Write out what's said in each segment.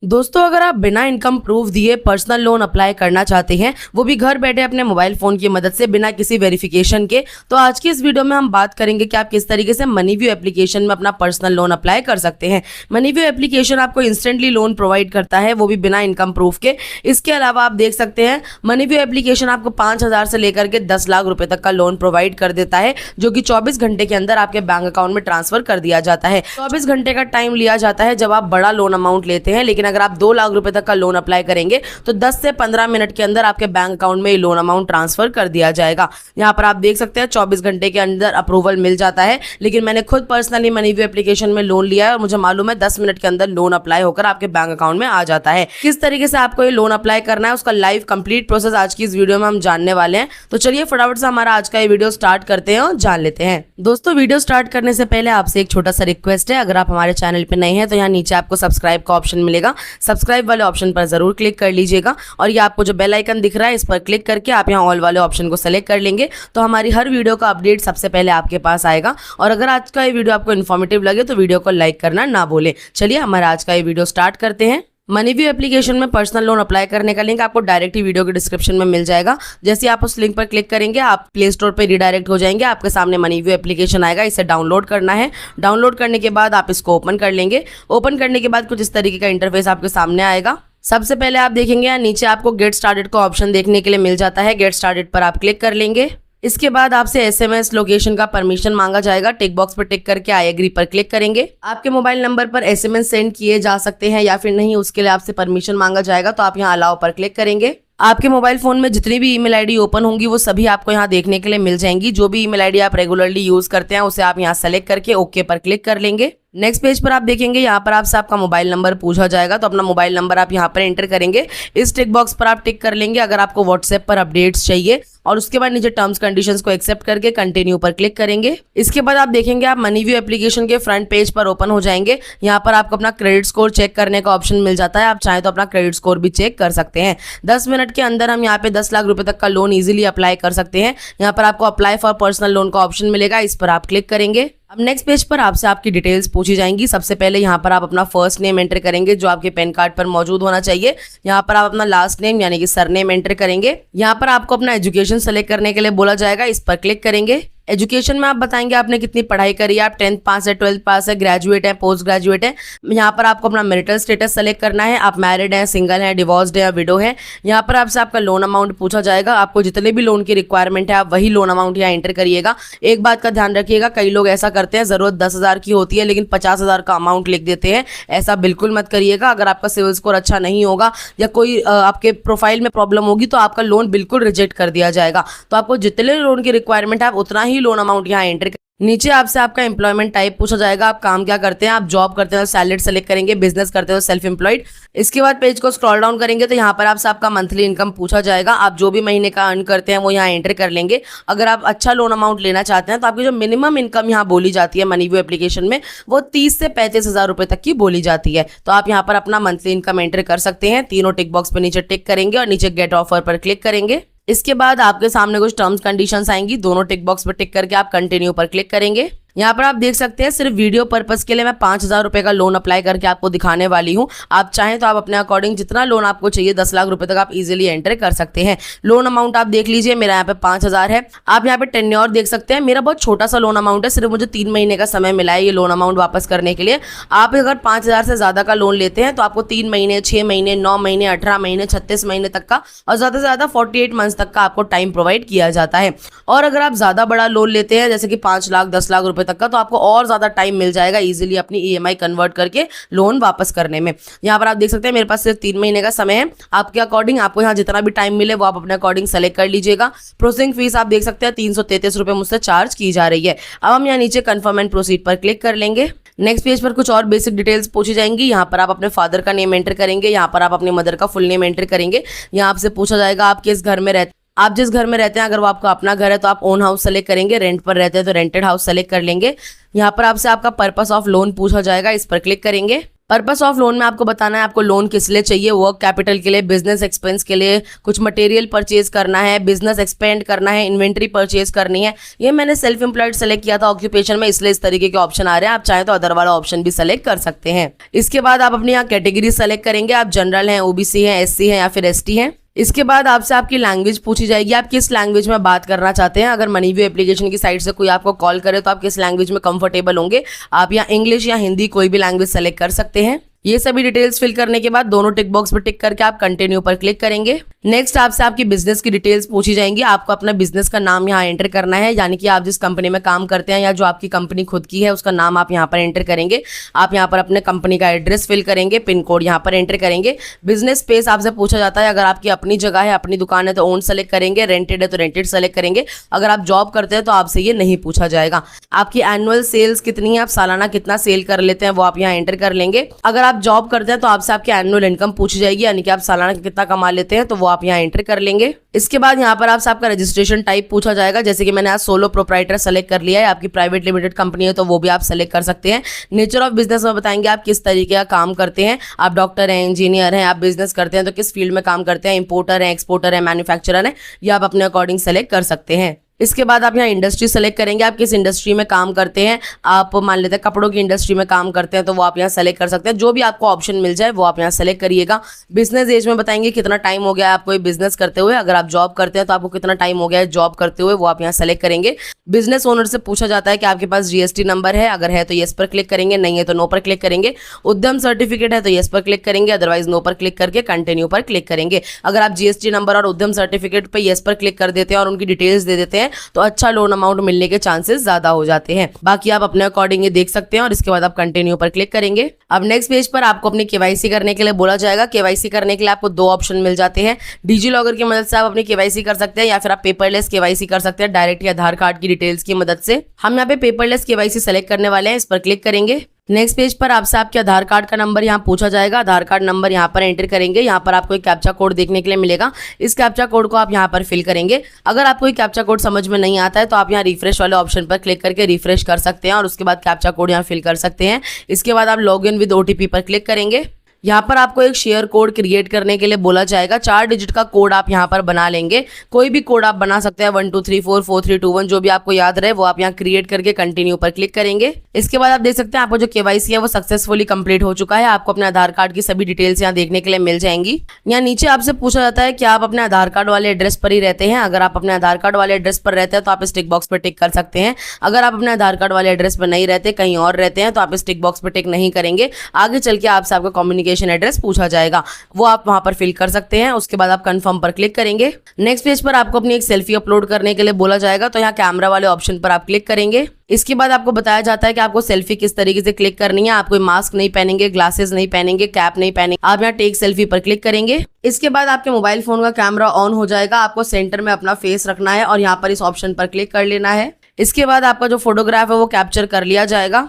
दोस्तों, अगर आप बिना इनकम प्रूफ दिए पर्सनल लोन अप्लाई करना चाहते हैं, वो भी घर बैठे अपने मोबाइल फोन की मदद से बिना किसी वेरिफिकेशन के, तो आज की इस वीडियो में हम बात करेंगे कि आप किस तरीके से मनीव्यू एप्लीकेशन में अपना पर्सनल लोन अप्लाई कर सकते हैं। मनीव्यू एप्लीकेशन आपको इंस्टेंटली लोन प्रोवाइड करता है, वो भी बिना इनकम प्रूफ के। इसके अलावा आप देख सकते हैं मनीव्यू एप्लीकेशन आपको 5,000 से लेकर के 10 लाख रुपए तक का लोन प्रोवाइड कर देता है, जो कि 24 घंटे के अंदर आपके बैंक अकाउंट में ट्रांसफर कर दिया जाता है। 24 घंटे का टाइम लिया जाता है जब आप बड़ा लोन अमाउंट लेते हैं, लेकिन अगर आप 2 लाख रुपए तक का लोन अप्लाई करेंगे तो 10 से 15 मिनट के अंदर आपके बैंक अकाउंट में ये लोन अमाउंट ट्रांसफर कर दिया जाएगा। यहाँ पर आप देख सकते हैं 24 घंटे के अंदर अप्रूवल मिल जाता है, लेकिन मैंने खुद पर्सनली मनीव्यू एप्लीकेशन में लोन लिया है और मुझे मालूम है 10 मिनट के अंदर लोन अप्लाई होकर आपके बैंक अकाउंट में आ जाता है। किस तरीके से आपको ये लोन अप्लाई करना है, उसका लाइव कंप्लीट प्रोसेस आज की इस वीडियो में हम जानने वाले हैं। तो चलिए फटाफट से हमारा आज का ये वीडियो स्टार्ट करते हैं और जान लेते हैं। दोस्तों, वीडियो स्टार्ट करने से पहले आपसे एक छोटा सा रिक्वेस्ट है, अगर आप हमारे चैनल पे नए हैं तो यहाँ नीचे आपको सब्सक्राइब का ऑप्शन मिलेगा, सब्सक्राइब वाले ऑप्शन पर जरूर क्लिक कर लीजिएगा और ये आपको जो बेल आइकन दिख रहा है इस पर क्लिक करके आप यहाँ ऑल वाले ऑप्शन को सेलेक्ट कर लेंगे तो हमारी हर वीडियो का अपडेट सबसे पहले आपके पास आएगा। और अगर आज का ये वीडियो आपको इन्फॉर्मेटिव लगे तो वीडियो को लाइक करना ना भूलें। चलिए हमारा आज का ये वीडियो स्टार्ट करते हैं। मनीव्यू एप्लीकेशन में पर्सनल लोन अप्लाई करने का लिंक आपको डायरेक्ट ही वीडियो के डिस्क्रिप्शन में मिल जाएगा। जैसे आप उस लिंक पर क्लिक करेंगे आप प्ले स्टोर पर रिडायरेक्ट हो जाएंगे, आपके सामने मनीव्यू एप्लीकेशन आएगा, इसे डाउनलोड करना है। डाउनलोड करने के बाद आप इसको ओपन कर लेंगे। ओपन करने के बाद कुछ इस तरीके का इंटरफेस आपके सामने आएगा। सबसे पहले आप देखेंगे यहाँ नीचे आपको गेट स्टार्टेड का ऑप्शन देखने के लिए मिल जाता है। गेट स्टार्टेड पर आप क्लिक कर लेंगे। इसके बाद आपसे SMS लोकेशन का परमिशन मांगा जाएगा। टिक बॉक्स पर टिक करके आई एग्री पर क्लिक करेंगे। आपके मोबाइल नंबर पर SMS सेंड किए जा सकते हैं या फिर नहीं, उसके लिए आपसे परमिशन मांगा जाएगा, तो आप यहाँ अलाउ पर क्लिक करेंगे। आपके मोबाइल फोन में जितनी भी ईमेल आईडी ओपन होंगी वो सभी आपको यहाँ देखने के लिए मिल जाएंगी। जो भी ईमेल आईडी आप रेगुलरली यूज करते हैं उसे आप यहाँ सेलेक्ट करके ओके पर क्लिक कर लेंगे। नेक्स्ट पेज पर आप देखेंगे यहाँ पर आपसे आपका मोबाइल नंबर पूछा जाएगा, तो अपना मोबाइल नंबर आप यहाँ पर एंटर करेंगे। इस टिक बॉक्स पर आप टिक कर लेंगे अगर आपको व्हाट्सएप पर अपडेट्स चाहिए और उसके बाद नीचे टर्म्स कंडीशंस को एक्सेप्ट करके कंटिन्यू पर क्लिक करेंगे। इसके बाद आप देखेंगे आप मनीव्यू एप्लीकेशन के फ्रंट पेज पर ओपन हो जाएंगे। यहाँ पर आपको अपना क्रेडिट स्कोर चेक करने का ऑप्शन मिल जाता है, आप चाहें तो अपना क्रेडिट स्कोर भी चेक कर सकते हैं। 10 मिनट के अंदर हम यहाँ पे 10 लाख रुपए तक का लोन इजीली अप्लाई कर सकते हैं। यहाँ पर आपको अप्लाई फॉर पर्सनल लोन का ऑप्शन मिलेगा, इस पर आप क्लिक करेंगे। अब नेक्स्ट पेज पर आपसे आपकी डिटेल्स पूछी जाएंगी। सबसे पहले यहाँ पर आप अपना फर्स्ट नेम एंटर करेंगे जो आपके पैन कार्ड पर मौजूद होना चाहिए। यहाँ पर आप अपना लास्ट नेम यानी कि सरनेम एंटर करेंगे। यहाँ पर आपको अपना एजुकेशन सेलेक्ट करने के लिए बोला जाएगा, इस पर क्लिक करेंगे। एजुकेशन में आप बताएंगे आपने कितनी पढ़ाई करी है, आप 10th पास है, 12th पास है, ग्रेजुएट है, पोस्ट ग्रेजुएट है। यहाँ पर आपको अपना मैरिटल स्टेटस सेलेक्ट करना है, आप मैरिड हैं, सिंगल हैं, डिवोर्स्ड है या विडो है। यहाँ पर आपसे आपका लोन अमाउंट पूछा जाएगा, आपको जितने भी लोन की रिक्वायरमेंट है आप वही लोन अमाउंट यहाँ एंटर करिएगा। एक बात का ध्यान रखिएगा, कई लोग ऐसा करते हैं जरूरत 10,000 की होती है लेकिन 50,000 का अमाउंट लिख देते हैं, ऐसा बिल्कुल मत करिएगा। अगर आपका सिविल स्कोर अच्छा नहीं होगा या कोई आपके प्रोफाइल में प्रॉब्लम होगी तो आपका लोन बिल्कुल रिजेक्ट कर दिया जाएगा। तो आपको जितने लोन की रिक्वायरमेंट है आप उतना ही लोन अमाउंट यहाँ एंटर। नीचे आपसे आपका एम्प्लॉयमेंट टाइप पूछा जाएगा, आप काम क्या करते हैं, आप जॉब करते हैं तो सैलरीड सेलेक्ट करेंगे, बिजनेस करते हो सेल्फ एम्प्लॉयड। इसके बाद पेज को स्क्रॉल डाउन करेंगे तो यहाँ पर आपसे आपका मंथली इनकम पूछा जाएगा, आप जो भी महीने का अर्न करते हैं वो यहाँ एंटर कर लेंगे। अगर आप अच्छा लोन अमाउंट लेना चाहते हैं तो आपकी जो मिनिमम इनकम यहाँ बोली जाती है मनीव्यू एप्लीकेशन में वो 30 से 35,000 रुपए तक की बोली जाती है। तो आप यहाँ पर अपना मंथली इनकम एंटर कर सकते हैं। तीनों टिक बॉक्स पर नीचे टिक करेंगे और नीचे गेट ऑफर पर क्लिक करेंगे। इसके बाद आपके सामने कुछ टर्म्स कंडीशंस आएंगी, दोनों टिक बॉक्स पर टिक करके आप कंटिन्यू पर क्लिक करेंगे। यहाँ पर आप देख सकते हैं सिर्फ वीडियो पर्पस के लिए मैं 5,000 रुपए का लोन अप्लाई करके आपको दिखाने वाली हूँ। आप चाहें तो आप अपने अकॉर्डिंग जितना लोन आपको चाहिए 10 लाख रुपए तक आप इजीली एंटर कर सकते हैं। लोन अमाउंट आप देख लीजिए, मेरा यहाँ पे 5,000 है। आप यहाँ पे टेन्योर देख सकते हैं, मेरा बहुत छोटा सा लोन अमाउंट है, सिर्फ मुझे 3 महीने का समय मिला है ये लोन अमाउंट वापस करने के लिए। आप अगर 5,000 से ज्यादा का लोन लेते हैं तो आपको 3 महीने, 6 महीने, 9 महीने, 18 महीने, 36 महीने तक का और ज्यादा से ज्यादा 48 मंथ्स तक का आपको टाइम प्रोवाइड किया जाता है। और अगर आप ज्यादा बड़ा लोन लेते हैं जैसे कि 5 लाख 10 लाख रुपए तक का, तो आपको और ज्यादा टाइम मिल जाएगा इजीली अपनी EMI कन्वर्ट करके लोन वापस करने में। यहाँ पर आप देख सकते हैं मेरे पास सिर्फ 3 महीने का समय है। आपके अकॉर्डिंग आपको यहाँ जितना भी टाइम मिले वो आप अपने अकॉर्डिंग सेलेक्ट कर लीजिएगा। प्रोसेसिंग फीस आप देख सकते हैं 333 रुपए मुझसे चार्ज की जा रही है। अब हम यहाँ नीचे कन्फर्म एंड प्रोसीड पर क्लिक कर लेंगे। नेक्स्ट पेज पर कुछ और बेसिक डिटेल्स पूछी जाएंगी। यहाँ पर आप अपने फादर का नेम एंटर करेंगे, यहाँ पर आप अपने मदर का फुल नेम एंटर करेंगे। यहाँ आपसे पूछा जाएगा आप किस घर में रहते, आप जिस घर में रहते हैं, अगर वो आपका अपना घर है तो आप ओन हाउस सेलेक्ट करेंगे, रेंट पर रहते हैं तो रेंटेड हाउस सेलेक्ट कर लेंगे। यहाँ पर आपसे आपका पर्पस ऑफ लोन पूछा जाएगा, इस पर क्लिक करेंगे। पर्पस ऑफ लोन में आपको बताना है आपको लोन किस लिए चाहिए, वर्क कैपिटल के लिए, बिजनेस एक्सपेंस के लिए, कुछ मटेरियल परचेज करना है, बिजनेस एक्सपेंड करना है, इन्वेंट्री परचेज करनी है। ये मैंने सेल्फ एम्प्लॉयड सेलेक्ट किया था ऑक्यूपेशन में, इसलिए इस तरीके के ऑप्शन आ रहे हैं। आप चाहें तो अदर वाला ऑप्शन भी सेलेक्ट कर सकते हैं। इसके बाद आप अपनी यहाँ कैटेगरी सेलेक्ट करेंगे, आप जनरल हैं, ओबीसी हैं, एससी हैं या फिर एसटी हैं। इसके बाद आपसे आपकी लैंग्वेज पूछी जाएगी, आप किस लैंग्वेज में बात करना चाहते हैं। अगर मनीव्यू एप्लीकेशन की साइट से कोई आपको कॉल करे तो आप किस लैंग्वेज में कंफर्टेबल होंगे। आप या इंग्लिश या हिंदी कोई भी लैंग्वेज सेलेक्ट कर सकते हैं। ये सभी डिटेल्स फिल करने के बाद दोनों टिक बॉक्स पर टिक करके आप कंटिन्यू पर क्लिक करेंगे। नेक्स्ट आपसे आपकी बिजनेस की डिटेल्स पूछी जाएंगी। आपको अपना बिजनेस का नाम यहाँ एंटर करना है, यानी कि आप जिस कंपनी में काम करते हैं या जो आपकी कंपनी खुद की है उसका नाम आप यहाँ पर एंटर करेंगे। आप यहाँ पर अपने कंपनी का एड्रेस फिल करेंगे, पिन कोड यहाँ पर एंटर करेंगे। बिजनेस स्पेस आपसे पूछा जाता है, अगर आपकी अपनी जगह है, अपनी दुकान है तो ओन सेलेक्ट करेंगे, रेंटेड है तो रेंटेड सेलेक्ट करेंगे। अगर आप जॉब करते हैं तो आपसे ये नहीं पूछा जाएगा। आपकी एनुअल सेल्स कितनी है, आप सालाना कितना सेल कर लेते हैं वो आप यहाँ एंटर कर लेंगे। अगर आप जॉब करते हैं तो आपसे आपकी एनुअल इनकम पूछी जाएगी, यानी कि आप सालाना कितना कमा लेते हैं, तो वो आप यहाँ एंटर कर लेंगे। इसके बाद यहाँ पर आपसे आपका रजिस्ट्रेशन टाइप पूछा जाएगा, जैसे कि मैंने आज सोलो प्रोप्राइटर सेलेक्ट कर लिया है। आपकी प्राइवेट लिमिटेड कंपनी है तो वो भी आप सेलेक्ट कर सकते हैं। नेचर ऑफ बिजनेस में बताएंगे आप किस तरीके का काम करते हैं। आप डॉक्टर हैं, इंजीनियर हैं, आप बिजनेस करते हैं तो किस फील्ड में काम करते हैं, इंपोर्टर हैं, एक्सपोर्टर हैं, मैन्युफैक्चरर हैं, ये आप अपने अकॉर्डिंग सेलेक्ट कर सकते हैं। इसके बाद आप यहाँ इंडस्ट्री सेलेक्ट करेंगे, आप किस इंडस्ट्री में काम करते हैं। आप मान लेते हैं कपड़ों की इंडस्ट्री में काम करते हैं तो वो आप यहाँ सेलेक्ट कर सकते हैं। जो भी आपको ऑप्शन मिल जाए वो आप यहाँ सेलेक्ट करिएगा। बिजनेस एज में बताएंगे कितना टाइम हो गया है आपको ये बिजनेस करते हुए। अगर आप जॉब करते हैं तो आपको कितना टाइम हो गया है जॉब करते हुए, वो आप यहाँ सेलेक्ट करेंगे। बिजनेस ओनर से पूछा जाता है कि आपके पास जीएसटी नंबर है, अगर है तो येस पर क्लिक करेंगे, नहीं है तो नो पर क्लिक करेंगे। उद्यम सर्टिफिकेट है तो येस पर क्लिक करेंगे, अदरवाइज नो पर क्लिक करके कंटिन्यू पर क्लिक करेंगे। अगर आप जीएसटी नंबर और उद्यम सर्टिफिकेट पर येस पर क्लिक कर देते हैं और उनकी डिटेल्स दे देते हैं तो अच्छा लोन अमाउंट मिलने के चांसेस ज्यादा हो जाते हैं। बाकी आप अपने अकॉर्डिंग देख सकते हैं और इसके बाद आप कंटिन्यू पर क्लिक करेंगे। अब नेक्स्ट पेज पर आपको अपनी केवाईसी करने के लिए बोला जाएगा। केवाईसी करने के लिए आपको दो ऑप्शन मिल जाते हैं। डिजी लॉकर की मदद से आप अपनी केवाईसी कर सकते हैं या फिर आप पेपरलेस केवाईसी कर सकते हैं डायरेक्ट आधार कार्ड की डिटेल्स की मदद से। हम यहाँ पे पेपरलेस केवाईसी सेलेक्ट करने वाले हैं, इस पर क्लिक करेंगे। नेक्स्ट पेज पर आपसे आपके आधार कार्ड का नंबर यहाँ पूछा जाएगा। आधार कार्ड नंबर यहाँ पर एंटर करेंगे। यहाँ पर आपको एक कैप्चा कोड देखने के लिए मिलेगा, इस कैप्चा कोड को आप यहाँ पर फिल करेंगे। अगर आपको ये कैप्चा कोड समझ में नहीं आता है तो आप यहाँ रिफ्रेश वाले ऑप्शन पर क्लिक करके रिफ्रेश कर सकते हैं और उसके बाद कैप्चा कोड यहाँ फिल कर सकते हैं। इसके बाद आप लॉग इन विद ओटीपी पर क्लिक करेंगे। यहाँ पर आपको एक शेयर कोड क्रिएट करने के लिए बोला जाएगा। 4 डिजिट का कोड आप यहाँ पर बना लेंगे। कोई भी कोड आप बना सकते हैं, 1 2 3 4 4 3 2 1, जो भी आपको याद रहे वो आप यहाँ क्रिएट करके कंटिन्यू पर क्लिक करेंगे। इसके बाद आप देख सकते हैं आपको जो केवाईसी है वो सक्सेसफुली कंप्लीट हो चुका है। आपको अपने आधार कार्ड की सभी डिटेल्स यहाँ देखने के लिए मिल जाएंगी। यहाँ नीचे आपसे पूछा जाता है कि आप अपने आधार कार्ड वाले एड्रेस पर ही रहते हैं। अगर आप अपने आधार कार्ड वाले एड्रेस पर रहते हैं तो आप इस टिक बॉक्स पर टिक कर सकते हैं। अगर आप अपने आधार कार्ड वाले एड्रेस पर नहीं रहते, कहीं और रहते हैं, तो आप इस टिक बॉक्स पर टिक नहीं करेंगे। आगे चल के आपसे आपका कम्युनिकेशन एड्रेस पूछा जाएगा, वो आप वहां पर फिल कर सकते हैं। उसके बाद आप कंफर्म पर क्लिक करेंगे। नेक्स्ट पेज पर आपको अपनी एक सेल्फी अपलोड करने के लिए बोला जाएगा, तो यहाँ कैमरा वाले ऑप्शन पर आप क्लिक करेंगे। इसके बाद आपको बताया जाता है कि आपको सेल्फी किस तरीके से क्लिक करनी है। आप कोई मास्क नहीं पहनेंगे, ग्लासेस नहीं पहनेंगे, कैप नहीं पहनेंगे, आप यहाँ टेक सेल्फी पर क्लिक करेंगे। इसके बाद आपके मोबाइल फोन का कैमरा ऑन हो जाएगा। आपको सेंटर में अपना फेस रखना है और यहाँ पर इस ऑप्शन पर क्लिक कर लेना है। इसके बाद आपका जो फोटोग्राफ है वो कैप्चर कर लिया जाएगा।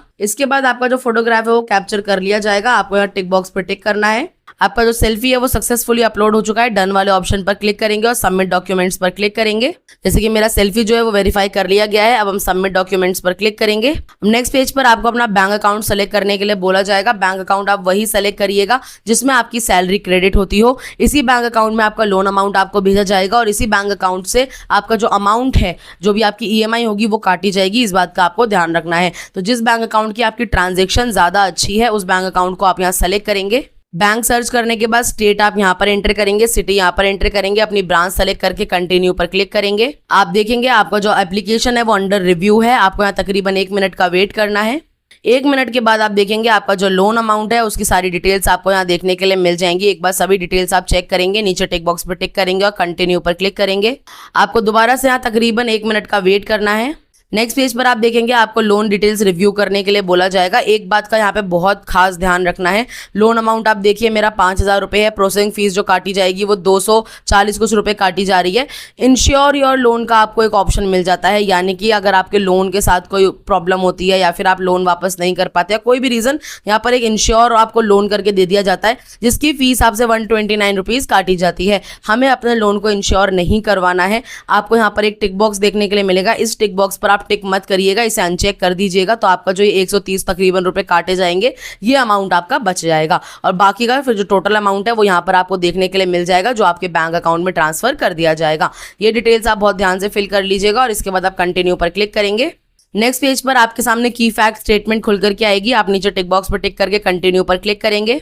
आपको यहाँ टिक बॉक्स पर टिक करना है। आपका जो सेल्फी है वो सक्सेसफुली अपलोड हो चुका है। डन वाले ऑप्शन पर क्लिक करेंगे और सबमिट डॉक्यूमेंट्स पर क्लिक करेंगे। जैसे कि मेरा सेल्फी जो है वो वेरीफाई कर लिया गया है। अब हम सबमिट डॉक्यूमेंट्स पर क्लिक करेंगे। नेक्स्ट पेज पर आपको अपना बैंक अकाउंट सेलेक्ट करने के लिए बोला जाएगा। बैंक अकाउंट आप वही सेलेक्ट करिएगा जिसमें आपकी सैलरी क्रेडिट होती हो। इसी बैंक अकाउंट में आपका लोन अमाउंट आपको भेजा जाएगा और इसी बैंक अकाउंट से आपका जो अमाउंट है, जो भी आपकी ईएमआई होगी वो काटी जाएगी। इस बात का आपको ध्यान रखना है। तो जिस बैंक अकाउंट की आपकी ट्रांजेक्शन ज्यादा अच्छी है उस बैंक अकाउंट को आप यहाँ सेलेक्ट करेंगे। बैंक सर्च करने के बाद स्टेट आप यहाँ पर एंटर करेंगे, सिटी यहाँ पर एंटर करेंगे, अपनी ब्रांच सेलेक्ट करके कंटिन्यू पर क्लिक करेंगे। आप देखेंगे आपका जो एप्लीकेशन है वो अंडर रिव्यू है। आपको यहाँ तकरीबन 1 मिनट का वेट करना है। 1 मिनट के बाद आप देखेंगे आपका जो लोन अमाउंट है उसकी सारी डिटेल्स आपको यहाँ देखने के लिए मिल जाएंगी। एक बार सभी डिटेल्स आप चेक करेंगे, नीचे टिक बॉक्स पर टिक करेंगे और कंटिन्यू पर क्लिक करेंगे। आपको दोबारा से यहाँ तकरीबन 1 मिनट का वेट करना है। नेक्स्ट पेज पर आप देखेंगे आपको लोन डिटेल्स रिव्यू करने के लिए बोला जाएगा। एक बात का यहाँ पे बहुत खास ध्यान रखना है। लोन अमाउंट आप देखिए मेरा 5000 रुपये है। प्रोसेसिंग फीस जो काटी जाएगी वो 240 कुछ रुपये काटी जा रही है। इंश्योर योर लोन का आपको एक ऑप्शन मिल जाता है, यानी कि अगर आपके लोन के साथ कोई प्रॉब्लम होती है या फिर आप लोन वापस नहीं कर पाते या कोई भी रीज़न, यहाँ पर एक इंश्योर आपको लोन करके दे दिया जाता है जिसकी फीस आपसे 129 रुपीज़ काटी जाती है। हमें अपने लोन को इंश्योर नहीं करवाना है। आपको यहाँ पर एक टिक बॉक्स देखने के लिए मिलेगा। इस टिक बॉक्स पर आप आप टिक मत करिएगा, इसे अनचेक कर दीजिएगा, तो आपका जो ये 130 तकरीबन रुपए काटे जाएंगे, ये अमाउंट आपका बच जाएगा। और बाकी का फिर जो टोटल अमाउंट है वो यहाँ पर आपको देखने के लिए मिल जाएगा, जो आपके बैंक अकाउंट में ट्रांसफर कर दिया जाएगा। ये डिटेल्स आप बहुत ध्यान से फिल कर लीजिएगा और इसके बाद आप कंटिन्यू पर क्लिक करेंगे। नेक्स्ट पेज पर आपके सामने की फैक्ट स्टेटमेंट खुल करके आएगी। आप नीचे टिक बॉक्स पर टिक करके कंटिन्यू पर क्लिक करेंगे।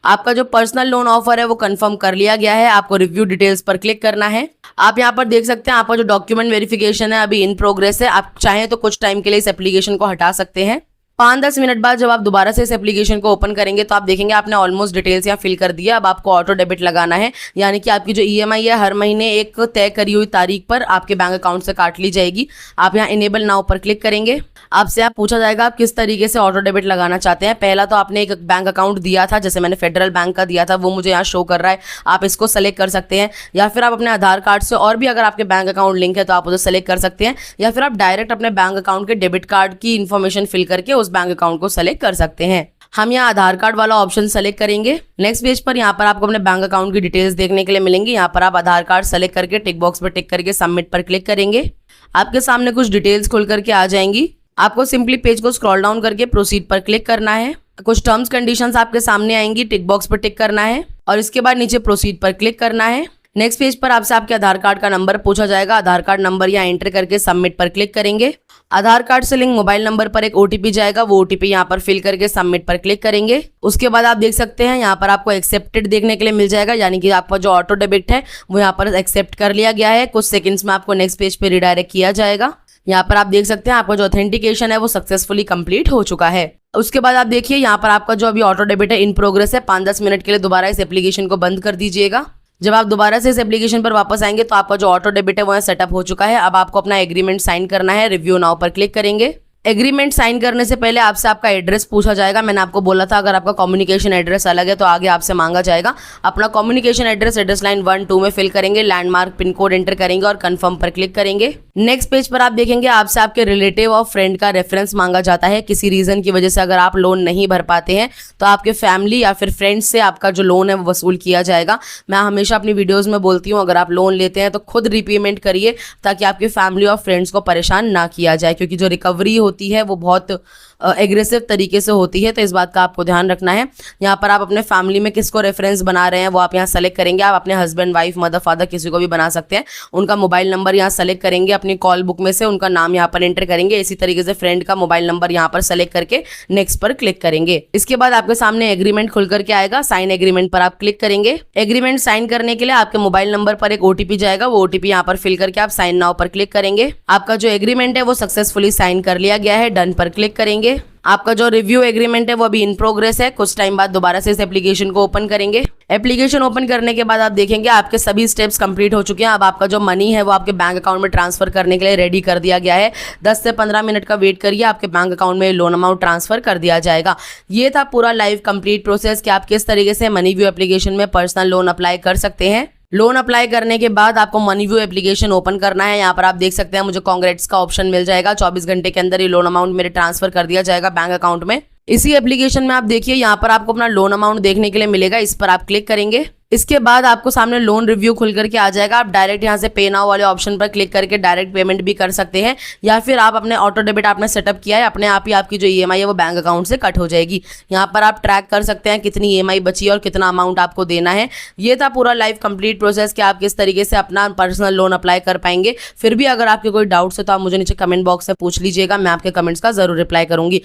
आपका जो पर्सनल लोन ऑफर है वो कंफर्म कर लिया गया है। आपको रिव्यू डिटेल्स पर क्लिक करना है। आप यहाँ पर देख सकते हैं आपका जो डॉक्यूमेंट वेरिफिकेशन है अभी इन प्रोग्रेस है। आप चाहें तो कुछ टाइम के लिए इस एप्लीकेशन को हटा सकते हैं। 5-10 मिनट बाद जब आप दोबारा से इस एप्लीकेशन को ओपन करेंगे तो आप देखेंगे आपने ऑलमोस्ट डिटेल्स यहाँ फिल कर दिया। अब आपको ऑटो डेबिट लगाना है, यानी कि आपकी जो ईएमआई है हर महीने एक तय करी हुई तारीख पर आपके बैंक अकाउंट से काट ली जाएगी। आप यहाँ इनेबल नाउ पर क्लिक करेंगे। आपसे आप पूछा जाएगा आप किस तरीके से ऑटो डेबिट लगाना चाहते हैं। पहला तो आपने एक बैंक अकाउंट दिया था, जैसे मैंने फेडरल बैंक का दिया था, वो मुझे यहाँ शो कर रहा है, आप इसको सेलेक्ट कर सकते हैं। या फिर आप अपने आधार कार्ड से, और भी अगर आपके बैंक अकाउंट लिंक है तो आप उसे सेलेक्ट कर सकते हैं। या फिर आप डायरेक्ट अपने बैंक अकाउंट के डेबिट कार्ड की इन्फॉर्मेशन फिल करके उस बैंक अकाउंट को सेलेक्ट कर सकते हैं। हम यहाँ आधार कार्ड वाला ऑप्शन सेलेक्ट करेंगे। नेक्स्ट पेज पर यहाँ पर आपको अपने बैंक अकाउंट की डिटेल्स देखने के लिए मिलेंगी। यहाँ पर आप आधार कार्ड सेलेक्ट करके टिक बॉक्स पर टिक करके सबमिट पर क्लिक करेंगे। आपके सामने कुछ डिटेल्स खुल करके आ जाएंगी। आपको सिंपली पेज को स्क्रॉल डाउन करके प्रोसीड पर क्लिक करना है। कुछ टर्म्स कंडीशंस आपके सामने आएंगी, टिक बॉक्स पर टिक करना है और इसके बाद नीचे प्रोसीड पर क्लिक करना है। नेक्स्ट पेज पर आपसे आपके आधार कार्ड का नंबर पूछा जाएगा। आधार कार्ड नंबर यहाँ एंटर करके सबमिट पर क्लिक करेंगे। आधार कार्ड से लिंक मोबाइल नंबर पर एक ओटीपी जाएगा, वो ओटीपी यहाँ पर फिल करके सबमिट पर क्लिक करेंगे। उसके बाद आप देख सकते हैं यहाँ पर आपको एक्सेप्टेड देखने के लिए मिल जाएगा, यानी कि आपका जो ऑटो डेबिट है वो यहाँ पर एक्सेप्ट कर लिया गया है। कुछ सेकंड्स में आपको नेक्स्ट पेज पे रिडायरेक्ट किया जाएगा। यहाँ पर आप देख सकते हैं आपका जो ऑथेंटिकेशन है वो सक्सेसफुली कंप्लीट हो चुका है। उसके बाद आप देखिए यहाँ पर आपका जो अभी ऑटो डेबिट है इन प्रोग्रेस है। 5-10 मिनट के लिए दोबारा इस एप्लीकेशन को बंद कर दीजिएगा। जब आप दोबारा से इस एप्लीकेशन पर वापस आएंगे तो आपका जो ऑटो डेबिट है वो सेटअप हो चुका है। अब आपको अपना एग्रीमेंट साइन करना है। रिव्यू नाउ पर क्लिक करेंगे। एग्रीमेंट साइन करने से पहले आपसे आपका एड्रेस पूछा जाएगा। मैंने आपको बोला था अगर आपका कम्युनिकेशन एड्रेस अलग है तो आगे आपसे मांगा जाएगा। अपना कम्युनिकेशन एड्रेस लाइन 1-2 में फिल करेंगे। लैंडमार्क पिन कोड एंटर करेंगे और कंफर्म पर क्लिक करेंगे। नेक्स्ट पेज पर आप देखेंगे आपसे आपके रिलेटिव और फ्रेंड का रेफरेंस मांगा जाता है। किसी रीजन की वजह से अगर आप लोन नहीं भर पाते हैं तो आपके फैमिली या फिर फ्रेंड्स से आपका जो लोन है वो वसूल किया जाएगा। मैं हमेशा अपनी वीडियोस में बोलती हूँ अगर आप लोन लेते हैं तो खुद रीपेमेंट करिए, ताकि आपकी फैमिली और फ्रेंड्स को परेशान ना किया जाए, क्योंकि जो रिकवरी होती है वो बहुत एग्रेसिव तरीके से होती है। तो इस बात का आपको ध्यान रखना है। यहाँ पर आप अपने फैमिली में किसको रेफरेंस बना रहे हैं वो आप यहाँ सेलेक्ट करेंगे। आप अपने हस्बैंड, वाइफ, मदर, फादर किसी को भी बना सकते हैं। उनका मोबाइल नंबर यहाँ सेलेक्ट करेंगे। अपनी कॉल बुक में से उनका नाम यहाँ पर एंटर करेंगे। इसी तरीके से फ्रेंड का मोबाइल नंबर यहाँ पर सेलेक्ट करके नेक्स्ट पर क्लिक करेंगे। इसके बाद आपके सामने एग्रीमेंट खुल करके आएगा। साइन एग्रीमेंट पर आप क्लिक करेंगे। एग्रीमेंट साइन करने के लिए आपके मोबाइल नंबर पर एक ओटीपी जाएगा, वो ओटीपी यहाँ पर फिल करके आप साइन नाउ पर क्लिक करेंगे। आपका जो एग्रीमेंट है वो सक्सेसफुली साइन कर लिया गया है। डन पर क्लिक करेंगे। आपका जो रिव्यू एग्रीमेंट है वो अभी इन प्रोग्रेस है। कुछ टाइम बाद दोबारा से इस एप्लीकेशन को ओपन करेंगे। एप्लीकेशन ओपन करने के बाद आप देखेंगे आपके सभी स्टेप्स कंप्लीट हो चुके हैं। अब आपका जो मनी है वो आपके बैंक अकाउंट में ट्रांसफर करने के लिए रेडी कर दिया गया है। 10 से 15 मिनट का वेट करिए, आपके बैंक अकाउंट में लोन अमाउंट ट्रांसफर कर दिया जाएगा। ये था पूरा लाइव कंप्लीट प्रोसेस कि आप किस तरीके से मनीव्यू एप्लीकेशन में पर्सनल लोन अप्लाई कर सकते हैं। लोन अप्लाई करने के बाद आपको मनीव्यू एप्लीकेशन ओपन करना है। यहाँ पर आप देख सकते हैं मुझे कांग्रेट्स का ऑप्शन मिल जाएगा। 24 घंटे के अंदर ये लोन अमाउंट मेरे ट्रांसफर कर दिया जाएगा बैंक अकाउंट में। इसी एप्लीकेशन में आप देखिए यहाँ पर आपको अपना लोन अमाउंट देखने के लिए मिलेगा। इस पर आप क्लिक करेंगे। इसके बाद आपको सामने लोन रिव्यू खुल करके आ जाएगा। आप डायरेक्ट यहाँ से पे नाउ वाले ऑप्शन पर क्लिक करके डायरेक्ट पेमेंट भी कर सकते हैं, या फिर आप अपने ऑटो डेबिट आपने सेटअप किया है, अपने आप ही आपकी जो ईएमआई है वो बैंक अकाउंट से कट हो जाएगी। यहाँ पर आप ट्रैक कर सकते हैं कितनी ईएमआई बची और कितना अमाउंट आपको देना है। ये था पूरा लाइव कंप्लीट प्रोसेस कि आप किस तरीके से अपना पर्सनल लोन अप्लाई कर पाएंगे। फिर भी अगर आपके कोई डाउट्स है तो आप मुझे नीचे कमेंट बॉक्स में पूछ लीजिएगा, मैं आपके कमेंट्स का जरूर रिप्लाई करूंगी।